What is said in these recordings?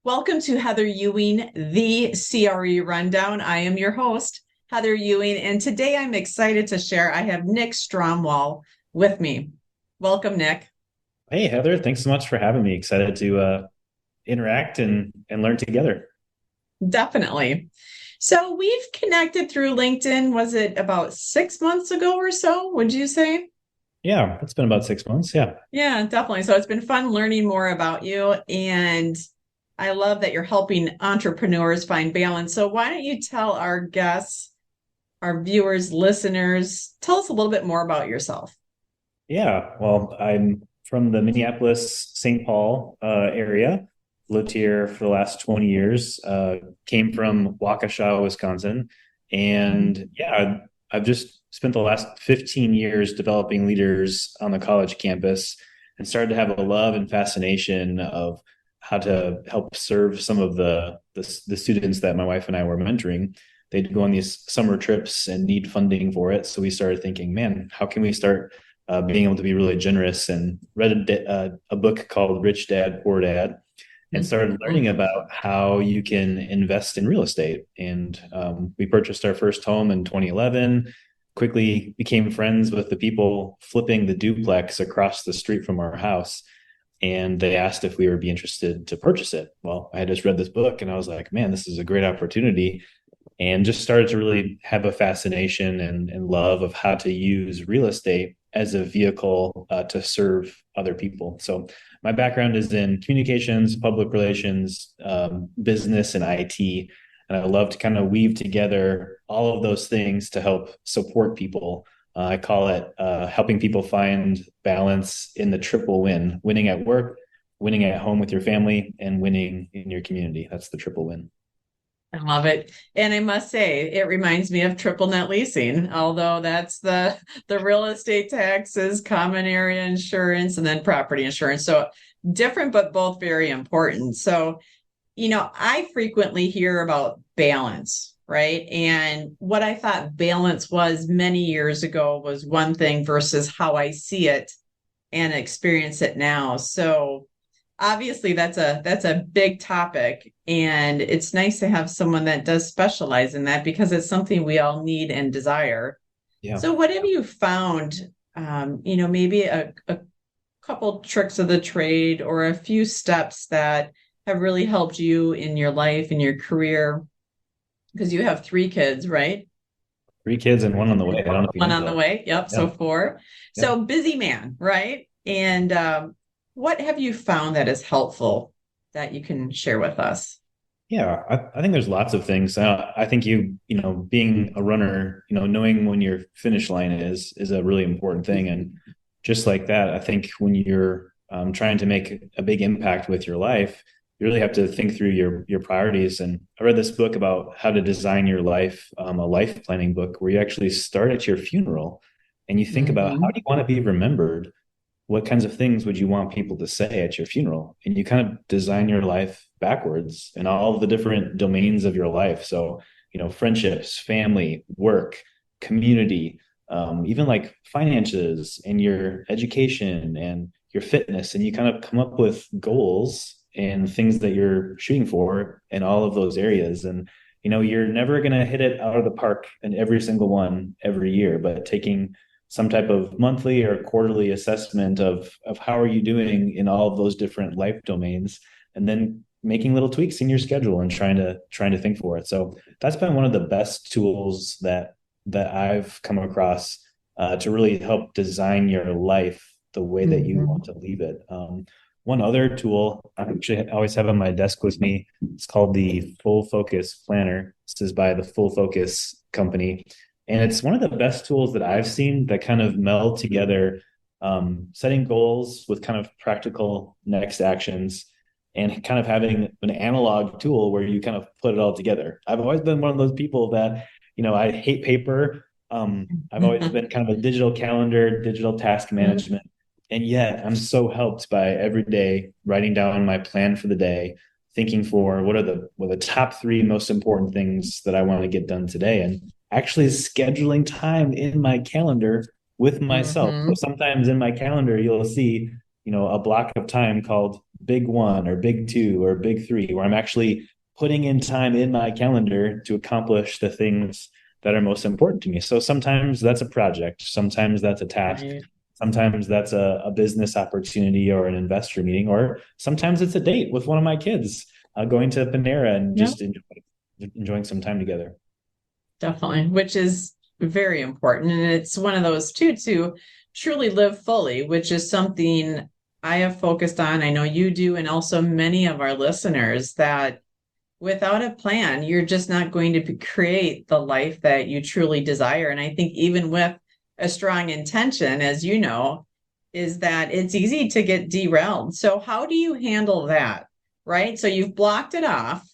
Welcome to Heather Ewing, the CRE Rundown. I am your host, Heather Ewing, and today I'm excited to share. I have Nick Stromwall with me. Welcome, Nick. Hey, Heather, thanks so much for having me. Excited to interact and learn together. Definitely. So we've connected through LinkedIn. Was it about 6 months ago or so? Would you say? Yeah, it's been about 6 months. Yeah. Yeah, definitely. So it's been fun learning more about you. And I love that you're helping entrepreneurs find balance. So why don't you tell our guests, our viewers, listeners, tell us a little bit more about yourself. Yeah. Well, I'm from the Minneapolis, St. Paul area. Lived here for the last 20 years. Came from Waukesha, Wisconsin. And yeah, I've just spent the last 15 years developing leaders on the college campus and started to have a love and fascination of how to help serve some of the students that my wife and I were mentoring. They'd go on these summer trips and need funding for it. So we started thinking, man, how can we start being able to be really generous, and read a book called Rich Dad, Poor Dad, and started learning Mhm. about how you can invest in real estate. And we purchased our first home in 2011, quickly became friends with the people flipping the duplex across the street from our house. And they asked if we would be interested to purchase it. Well, I had just read this book and I was like, man, this is a great opportunity. And just started to really have a fascination and love of how to use real estate as a vehicle to serve other people. So my background is in communications, public relations, business, and IT. And I love to kind of weave together all of those things to help support people. I call it helping people find balance in the triple win: winning at work, winning at home with your family, and winning in your community. That's the triple win. I love it. And I must say, it reminds me of triple net leasing, although that's the real estate taxes, common area insurance, and then property insurance. So different, but both very important. So, I frequently hear about balance, right? And what I thought balance was many years ago was one thing versus how I see it and experience it now. So obviously that's a big topic, and it's nice to have someone that does specialize in that because it's something we all need and desire. Yeah. So what have you found, maybe a couple tricks of the trade or a few steps that have really helped you in your life and your career, because you have three kids, right? Three kids and one on the way. I don't know if you One know on the that. way. Yep. So Yeah. four. Yeah. So busy man, right? And what have you found that is helpful that you can share with us? Yeah. I think there's lots of things. I think being a runner, knowing when your finish line is a really important thing. And just like that, I think when you're trying to make a big impact with your life, you really have to think through your priorities. And I read this book about how to design your life, a life planning book where you actually start at your funeral and you think about how do Hmm. you want to be remembered? What kinds of things would you want people to say at your funeral? And you kind of design your life backwards in all of the different domains of your life. So, friendships, family, work, community, even like finances and your education and your fitness. And you kind of come up with goals and things that you're shooting for in all of those areas. And, you're never going to hit it out of the park in every single one every year, but taking some type of monthly or quarterly assessment of how are you doing in all of those different life domains, and then making little tweaks in your schedule and trying to think for it. So that's been one of the best tools that I've come across to really help design your life the way that you want Hmm. to leave it. One other tool I actually always have on my desk with me, it's called the Full Focus Planner. This is by the Full Focus company. And it's one of the best tools that I've seen that kind of meld together setting goals with kind of practical next actions and kind of having an analog tool where you kind of put it all together. I've always been one of those people that, I hate paper. I've always been kind of a digital calendar, digital task management. And yet I'm so helped by every day writing down my plan for the day, thinking for what are the top three most important things that I want to get done today. And actually scheduling time in my calendar with myself. So Hmm. sometimes in my calendar, you'll see a block of time called big one or big two or big three, where I'm actually putting in time in my calendar to accomplish the things that are most important to me. So sometimes that's a project, sometimes that's a task, Right. sometimes that's a business opportunity or an investor meeting, or sometimes it's a date with one of my kids, going to Panera and Yep, just enjoying some time together. definitely, which is very important. And it's one of those too, to truly live fully, which is something I have focused on. I know you do, and also many of our listeners, that without a plan, you're just not going to create the life that you truly desire. And I think even with a strong intention, as you know, is that it's easy to get derailed. So how do you handle that? Right? So you've blocked it off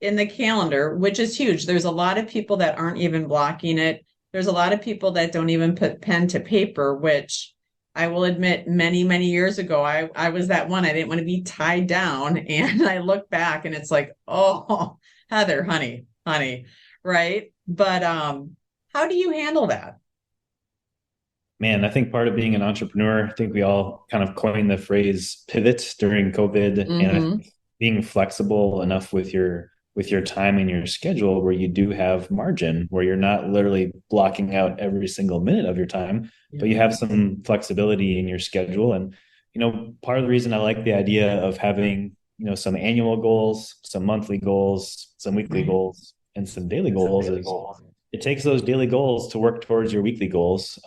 in the calendar, which is huge. There's a lot of people that aren't even blocking it. There's a lot of people that don't even put pen to paper, which I will admit many, many years ago, I was that one. I didn't want to be tied down. And I look back and it's like, oh, Heather, honey, right? But how do you handle that? Man, I think part of being an entrepreneur, I think we all kind of coined the phrase pivot during COVID, and I Mm-hmm. think being flexible enough with your time and your schedule where you do have margin, where you're not literally blocking out every single minute of your time, Yeah. but you have some flexibility in your schedule. And part of the reason I like the idea of having some annual goals, some monthly goals, some weekly Right. goals, and some daily goals is it takes those daily goals to work towards your weekly goals.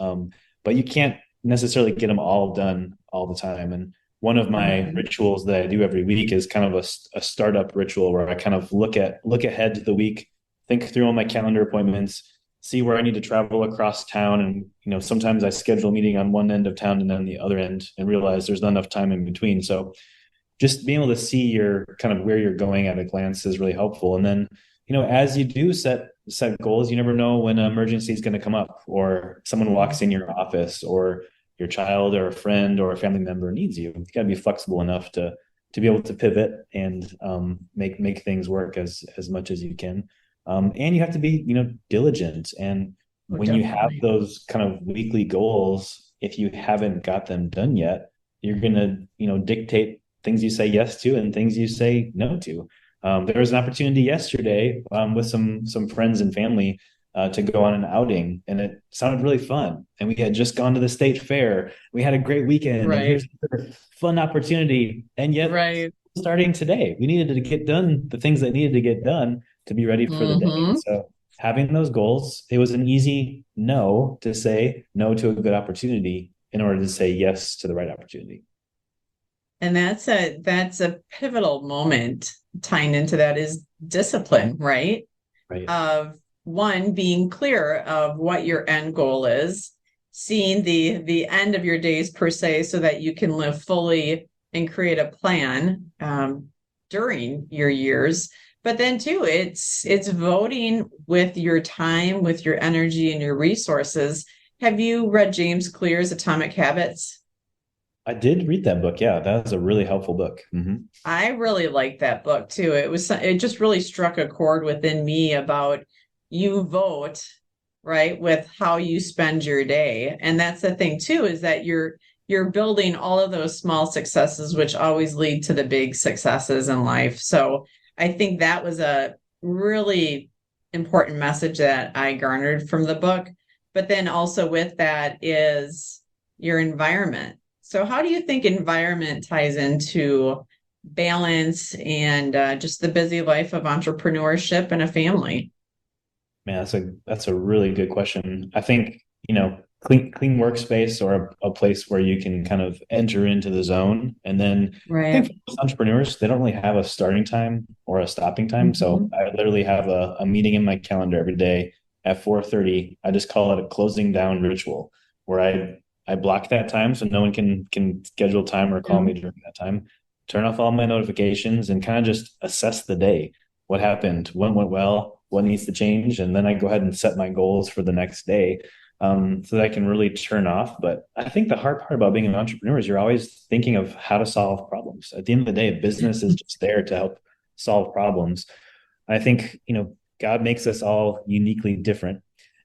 But you can't necessarily get them all done all the time. And one of my Mhm. rituals that I do every week is kind of a startup ritual where I kind of look ahead to the week, think through all my calendar appointments, see where I need to travel across town. And sometimes I schedule a meeting on one end of town and then the other end and realize there's not enough time in between. So just being able to see your kind of where you're going at a glance is really helpful. And then, as you do set goals, you never know when an emergency is going to come up, or someone walks in your office, or your child or a friend or a family member needs you. You got to be flexible enough to be able to pivot and make things work as much as you can. And you have to be diligent. And Oh, when you have definitely. those kind of weekly goals, if you haven't got them done yet, you're going to dictate things you say yes to and things you say no to. There was an opportunity yesterday with some friends and family to go on an outing, and it sounded really fun. And we had just gone to the state fair. We had a great weekend, and Right. here's a fun opportunity. And yet, Right. starting today, we needed to get done the things that needed to get done to be ready for the day. Mm-hmm. So having those goals, it was an easy no to say no to a good opportunity in order to say yes to the right opportunity. And that's a pivotal moment tying into that is discipline, right? Right. Of one being clear of what your end goal is, seeing the end of your days per se, so that you can live fully and create a plan during your years. But then too, it's voting with your time, with your energy and your resources. Have you read James Clear's Atomic Habits? I did read that book. Yeah, that was a really helpful book. Hmm. I really liked that book too. It just really struck a chord within me about you vote, right, with how you spend your day. And that's the thing too, is that you're building all of those small successes, which always lead to the big successes in life. So I think that was a really important message that I garnered from the book. But then also with that is your environment. So how do you think environment ties into balance and just the busy life of entrepreneurship and a family? Man, that's a really good question. I think, clean workspace, or a place where you can kind of enter into the zone. And then I think Right. for most entrepreneurs, they don't really have a starting time or a stopping time. So Mhm. I literally have a meeting in my calendar every day at 4:30. I just call it a closing down ritual, where I block that time so no one can schedule time or call Yeah. me during that time. Turn off all my notifications and kind of just assess the day. What happened? What went well? What needs to change? And then I go ahead and set my goals for the next day, so that I can really turn off. But I think the hard part about being an entrepreneur is you're always thinking of how to solve problems. At the end of the day, business is just there to help solve problems. I think, God makes us all uniquely different.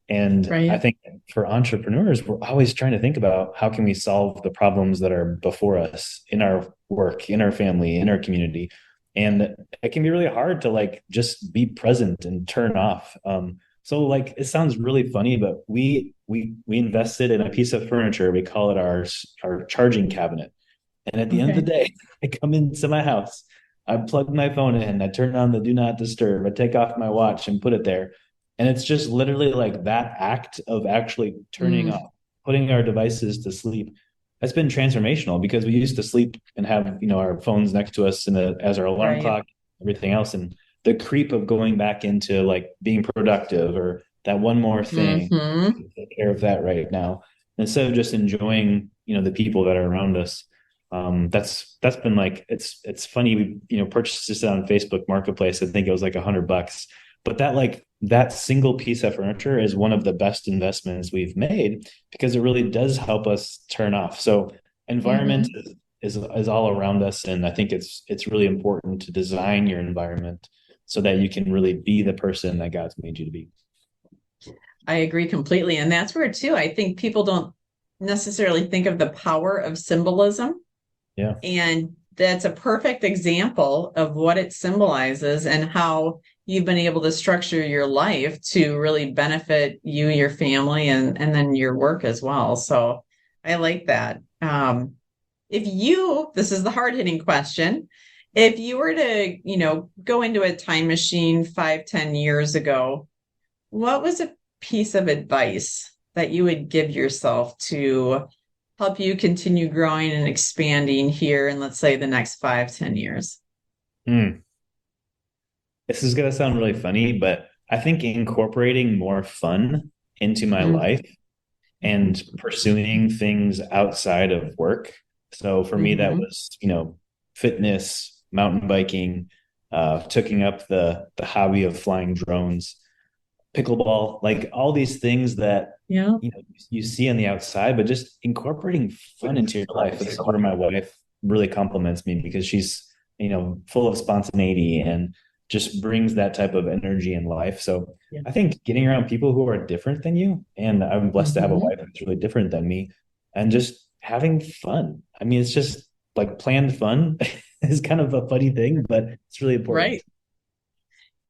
And I Right. think for entrepreneurs, we're always trying to think about how can we solve the problems that are before us in our work, in our family, in our community. And it can be really hard to like just be present and turn off. So like it sounds really funny, but we invested in a piece of furniture. We call it our charging cabinet. And at the end of Okay. the day, I come into my house, I plug my phone in, I turn on the do not disturb, I take off my watch and put it there. And it's just literally like that act of actually turning Mm, off, putting our devices to sleep. That's been transformational because we used to sleep and have, our phones next to us as our alarm right. clock, everything else. And the creep of going back into like being productive or that one more thing, Hmm. take care of that right now, instead of just enjoying, the people that are around us. That's been like it's funny. We purchased this on Facebook Marketplace. I think it was like $100, but that single piece of furniture is one of the best investments we've made because it really does help us turn off. So environment Hmm. is all around us, and I think it's really important to design your environment so that you can really be the person that God's made you to be. I agree completely. And that's where, too, I think people don't necessarily think of the power of symbolism. Yeah. And that's a perfect example of what it symbolizes and how you've been able to structure your life to really benefit you, your family, and then your work as well. So I like that. This is the hard hitting question. If you were to, go into a time machine 5, 10 years ago, what was a piece of advice that you would give yourself to help you continue growing and expanding here in, let's say, the next 5, 10 years? Hmm. This is going to sound really funny, but I think incorporating more fun into my Mm-hmm. life and pursuing things outside of work. So for me, that Mm-hmm. was, fitness, mountain biking, taking up the hobby of flying drones, pickleball, like all these things that Yeah. you see on the outside, but just incorporating fun into your life. This is where my wife really compliments me because she's full of spontaneity and just brings that type of energy in life. So Yeah. I think getting around people who are different than you, and I'm blessed to have a Mm-hmm. wife that's really different than me, and just having fun. I mean, it's just like planned fun is kind of a funny thing, but it's really important. Right.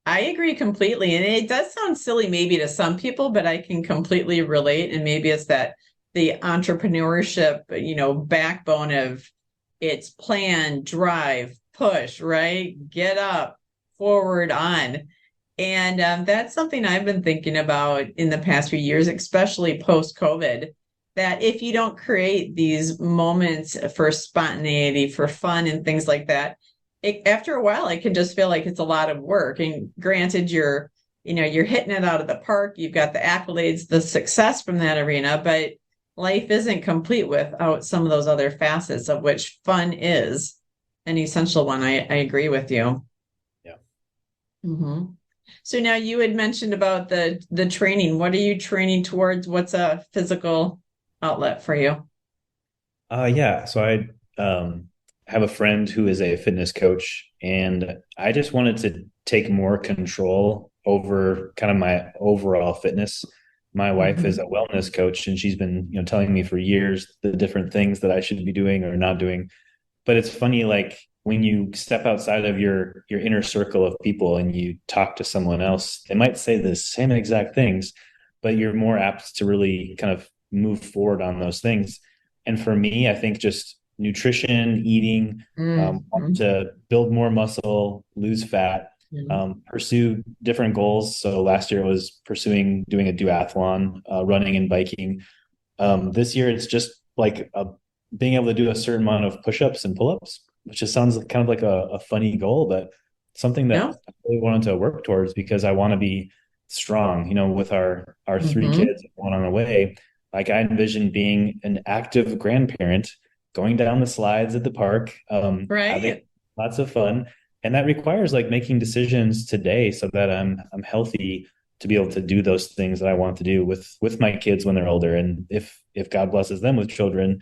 I agree completely. And it does sound silly maybe to some people, but I can completely relate. And maybe it's that the entrepreneurship, backbone of it's plan, drive, push, right? Get up, forward on. And that's something I've been thinking about in the past few years, especially post COVID, that if you don't create these moments for spontaneity, for fun, and things like that, after a while, it can just feel like it's a lot of work. And granted, you're hitting it out of the park. You've got the accolades, the success from that arena, but life isn't complete without some of those other facets of which fun is an essential one. I agree with you. Yeah. Hmm. So now you had mentioned about the training. What are you training towards? What's a physical outlet for you? Yeah. So I have a friend who is a fitness coach, and I just wanted to take more control over kind of my overall fitness. My wife is a Hmm. wellness coach, and she's been, telling me for years the different things that I should be doing or not doing. But it's funny, like when you step outside of your inner circle of people and you talk to someone else, they might say the same exact things, but you're more apt to really kind of move forward on those things. And for me, I think just nutrition, eating, want Hmm. to build more muscle, lose fat, pursue different goals. So last year was pursuing doing a duathlon, running and biking. This year it's just like being able to do a certain amount of push-ups and pull-ups, which just sounds kind of like a funny goal, but something Yeah. that I really wanted to work towards because I want to be strong. With our three Hmm. kids going on the way, like I envision being an active grandparent, going down the slides at the park, having Right. lots of fun, and that requires like making decisions today so that I'm healthy to be able to do those things that I want to do with my kids when they're older. And if God blesses them with children,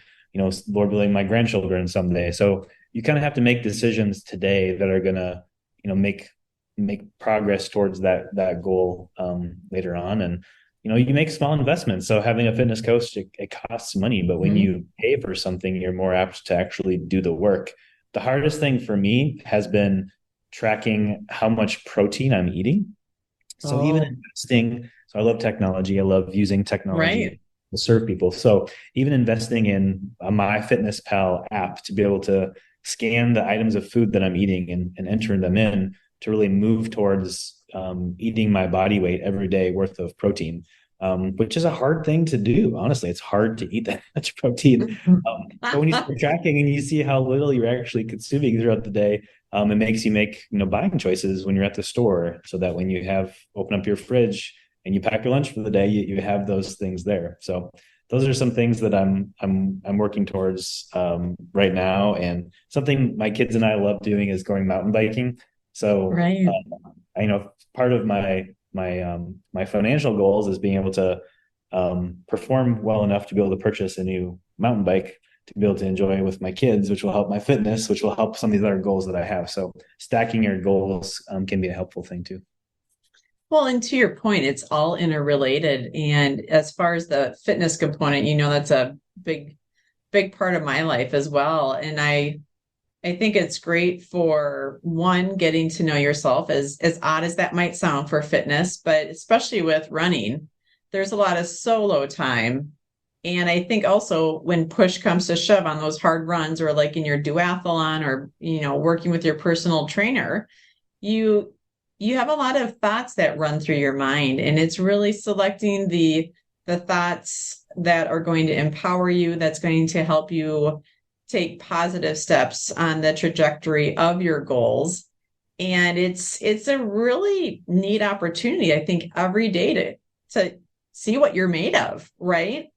Lord willing, my grandchildren someday. So you kind of have to make decisions today that are gonna, make progress towards that goal later on. And you make small investments. So having a fitness coach, it costs money, but when Mhm. you pay for something, you're more apt to actually do the work. The hardest thing for me has been tracking how much protein I'm eating. So even Oh, investing, so I love technology. I love using technology right. to serve people. So even investing in a MyFitnessPal app to be able to scan the items of food that I'm eating and enter them in to really move towards eating my body weight every day worth of protein, which is a hard thing to do. Honestly, it's hard to eat that much protein. But when you start tracking and you see how little you're actually consuming throughout the day, it makes you make buying choices when you're at the store, so that when you have open up your fridge and you pack your lunch for the day, you have those things there. So those are some things that I'm working towards right now, and something my kids and I love doing is going mountain biking. So Right. part of my financial goals is being able to perform well enough to be able to purchase a new mountain bike to be able to enjoy with my kids, which will help my fitness, which will help some of these other goals that I have. So stacking your goals can be a helpful thing too. Well, and to your point, it's all interrelated. And as far as the fitness component, that's a big part of my life as well. And I think it's great for one, getting to know yourself, as odd as that might sound for fitness, but especially with running, there's a lot of solo time. And I think also when push comes to shove on those hard runs, or like in your duathlon, or working with your personal trainer, you you have a lot of thoughts that run through your mind, and it's really selecting the thoughts that are going to empower you, that's going to help you take positive steps on the trajectory of your goals. And it's a really neat opportunity, I think, every day to see what you're made of, right?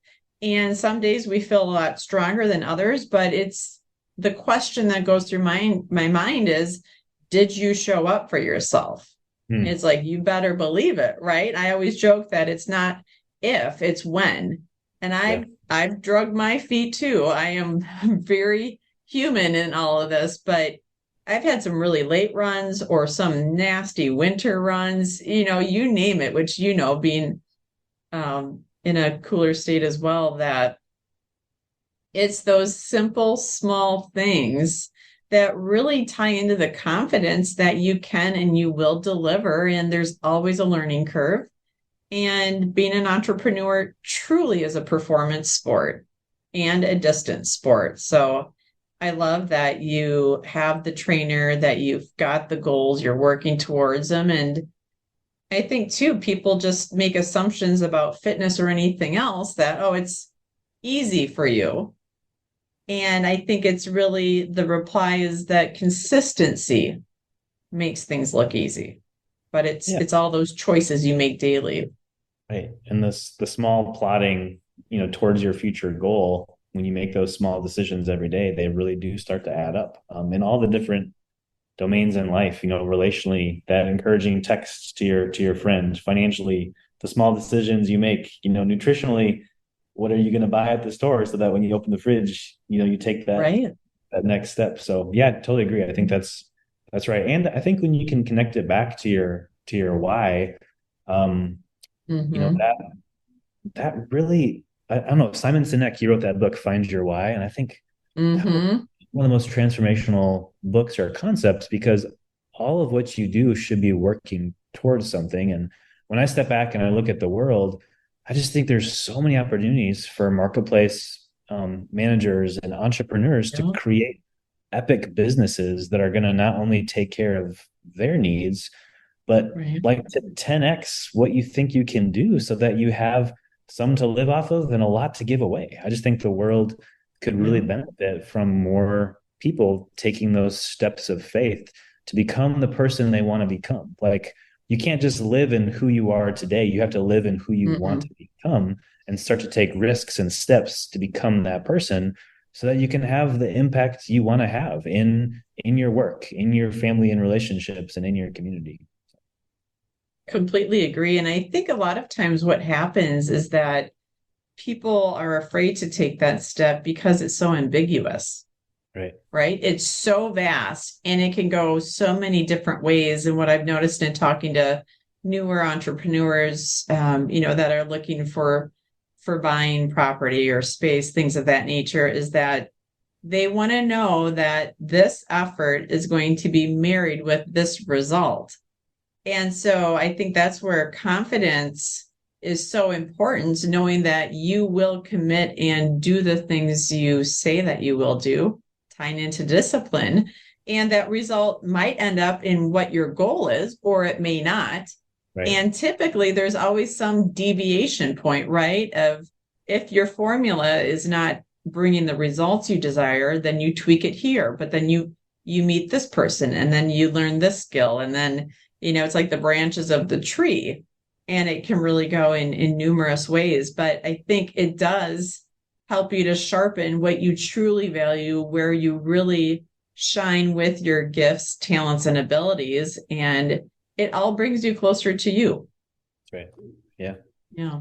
And some days we feel a lot stronger than others, but it's the question that goes through my mind is, did you show up for yourself? And Hmm. it's like, you better believe it, right? I always joke that it's not if, it's when. And Yeah. I've drugged my feet too. I am very human in all of this, but I've had some really late runs or some nasty winter runs, you name it, which, being in a cooler state as well, that it's those simple, small things that really tie into the confidence that you can and you will deliver. And there's always a learning curve. And being an entrepreneur truly is a performance sport and a distance sport. So I love that you have the trainer, that you've got the goals, you're working towards them. And I think too, people just make assumptions about fitness or anything else that, oh, it's easy for you. And I think it's really, the reply is that consistency makes things look easy, but Yeah. it's all those choices you make daily. Right. And the small plotting, towards your future goal, when you make those small decisions every day, they really do start to add up in all the different domains in life, relationally, that encouraging text to your friend, financially, the small decisions you make, nutritionally, what are you going to buy at the store so that when you open the fridge, you take Right. that next step. So yeah, I totally agree. I think that's right. And I think when you can connect it back to your why, um, Mm-hmm. that really, I don't know, Simon Sinek, he wrote that book, Find Your Why. And I think that was Mm-hmm. one of the most transformational books or concepts, because all of what you do should be working towards something. And when I step back and I look at the world, I just think there's so many opportunities for marketplace managers and entrepreneurs to Yeah. create epic businesses that are going to not only take care of their needs, but Right. like to 10x what you think you can do, so that you have some to live off of and a lot to give away. I just think the world could really Yeah. benefit from more people taking those steps of faith to become the person they want to become. Like, you can't just live in who you are today. You have to live in who you want Mm-mm. to become and start to take risks and steps to become that person, so that you can have the impact you want to have in your work, in your family and relationships, and in your community. Completely agree. And I think a lot of times what happens is that people are afraid to take that step because it's so ambiguous, Right. right? It's so vast and it can go so many different ways. And what I've noticed in talking to newer entrepreneurs, that are looking for buying property or space, things of that nature, is that they want to know that this effort is going to be married with this result. And so I think that's where confidence is so important, knowing that you will commit and do the things you say that you will do, tying into discipline. And that result might end up in what your goal is, or it may not. Right. And typically there's always some deviation point, right? Of if your formula is not bringing the results you desire, then you tweak it here, but then you meet this person and then you learn this skill. And then, it's like the branches of the tree, and it can really go in numerous ways. But I think it does help you to sharpen what you truly value, where you really shine with your gifts, talents, and abilities. And it all brings you closer to you. That's right. Yeah. Yeah.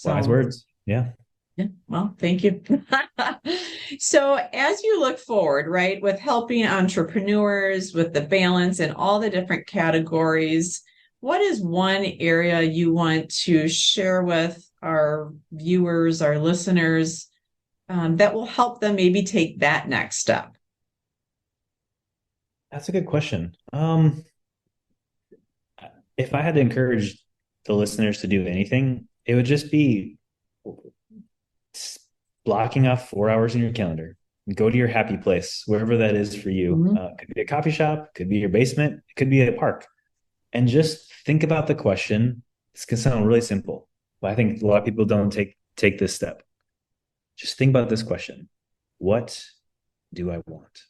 Wise So, words. Yeah. yeah, well, thank you. So, as you look forward, right, with helping entrepreneurs with the balance and all the different categories, what is one area you want to share with our viewers, our listeners, that will help them maybe take that next step? That's a good question. If I had to encourage the listeners to do anything, it would just be blocking off 4 hours in your calendar. Go to your happy place, wherever that is for you. Mhm. Could be a coffee shop, could be your basement, it could be a park, and just think about the question. This can sound really simple, but I think a lot of people don't take this step. Just think about this question: what do I want?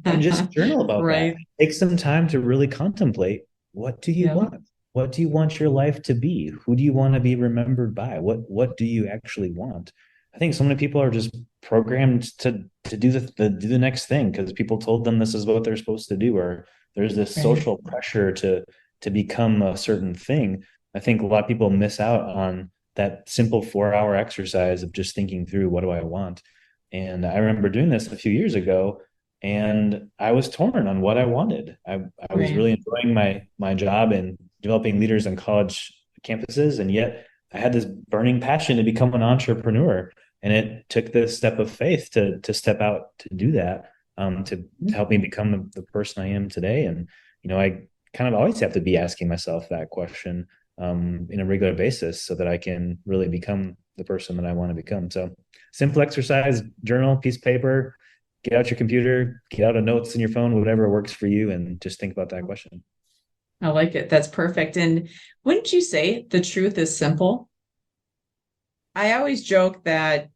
And just journal about that. Right. Take some time to really contemplate, what do you Yeah. want? What do you want your life to be? Who do you want to be remembered by? What do you actually want? I think so many people are just programmed to do the next thing because people told them this is what they're supposed to do, or there's this Right. social pressure to become a certain thing. I think a lot of people miss out on that simple 4 hour exercise of just thinking through, what do I want? And I remember doing this a few years ago, and I was torn on what I wanted. I was Right. really enjoying my job and developing leaders on college campuses, and yet I had this burning passion to become an entrepreneur. And it took the step of faith to step out to do that, to help me become the person I am today. And I kind of always have to be asking myself that question in a regular basis so that I can really become the person that I want to become. So simple exercise: journal, piece of paper, get out your computer, get out a notes in your phone, whatever works for you, and just think about that question. I like it. That's perfect. And wouldn't you say the truth is simple? I always joke that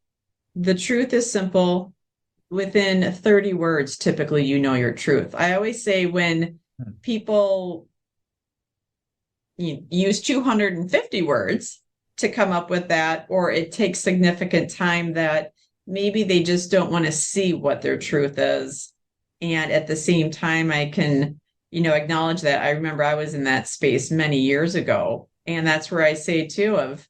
the truth is simple. Within 30 words, typically, your truth. I always say when people use 250 words to come up with that, or it takes significant time, that maybe they just don't want to see what their truth is. And at the same time, I can, acknowledge that. I remember I was in that space many years ago. And that's where I say too, of,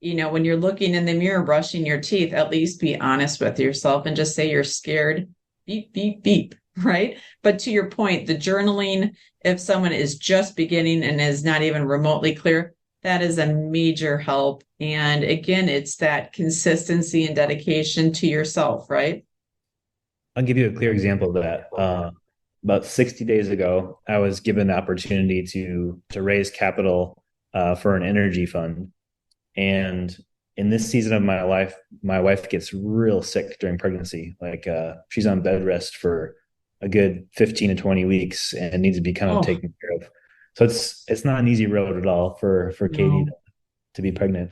when you're looking in the mirror, brushing your teeth, at least be honest with yourself and just say you're scared, beep, beep, beep, right? But to your point, the journaling, if someone is just beginning and is not even remotely clear, that is a major help. And again, it's that consistency and dedication to yourself, right? I'll give you a clear example of that. About 60 days ago, I was given the opportunity to raise capital for an energy fund. And in this season of my life, my wife gets real sick during pregnancy. Like she's on bed rest for a good 15 to 20 weeks and needs to be kind of Oh, taken care of. So it's not an easy road at all for Katie no. to be pregnant.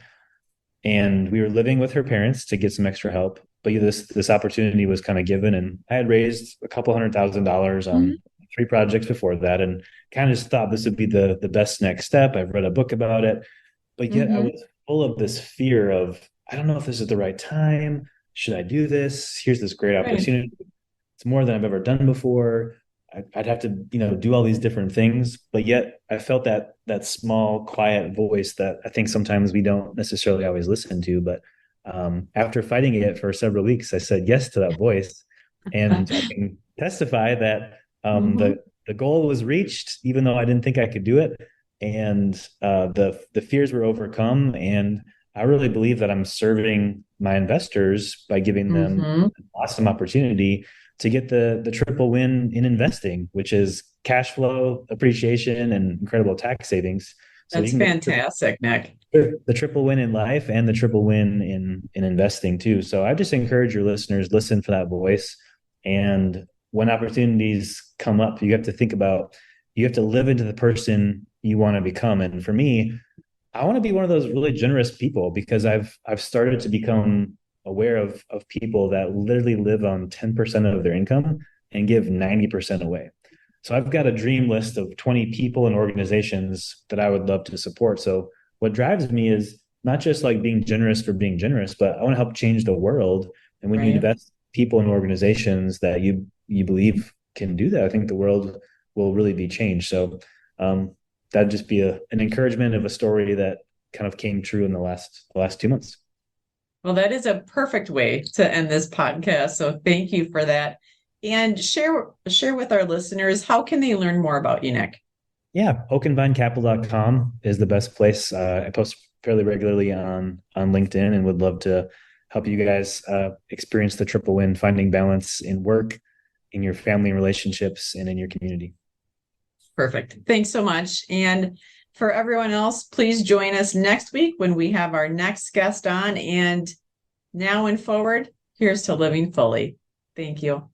And we were living with her parents to get some extra help. But this opportunity was kind of given, and I had raised a couple $100,000 on Mhm. 3 projects before that, and kind of just thought this would be the best next step. I've read a book about it, but yet I Mhm. was full of this fear of, I don't know if this is the right time. Should I do this? Here's this great Right. opportunity. It's more than I've ever done before. I'd have to, do all these different things, but yet I felt that small, quiet voice that I think sometimes we don't necessarily always listen to. But after fighting it for several weeks, I said yes to that voice, and I can testify that Mhm. the goal was reached, even though I didn't think I could do it. And the fears were overcome. And I really believe that I'm serving my investors by giving them Mm-hmm. an awesome opportunity to get the triple win in investing, which is cash flow appreciation and incredible tax savings. So you That's can get fantastic, Nick. the triple win in life and the triple win in investing too. So I just encourage your listeners, listen for that voice. And when opportunities come up, you have to think about, you have to live into the person you want to become. And for me, I want to be one of those really generous people, because I've started to become aware of people that literally live on 10% of their income and give 90% away. So I've got a dream list of 20 people and organizations that I would love to support. So what drives me is not just like being generous for being generous, but I want to help change the world. And when you Right. invest people and organizations that you believe can do that, I think the world will really be changed. So that'd just be an encouragement of a story that kind of came true in the last 2 months. Well, that is a perfect way to end this podcast. So thank you for that. And share with our listeners, how can they learn more about you, Nick? Yeah, oakenvinecapital.com is the best place. I post fairly regularly on LinkedIn, and would love to help you guys experience the triple win, finding balance in work, in your family and relationships, and in your community. Perfect. Thanks so much. And for everyone else, please join us next week when we have our next guest on. And now and forward, here's to living fully. Thank you.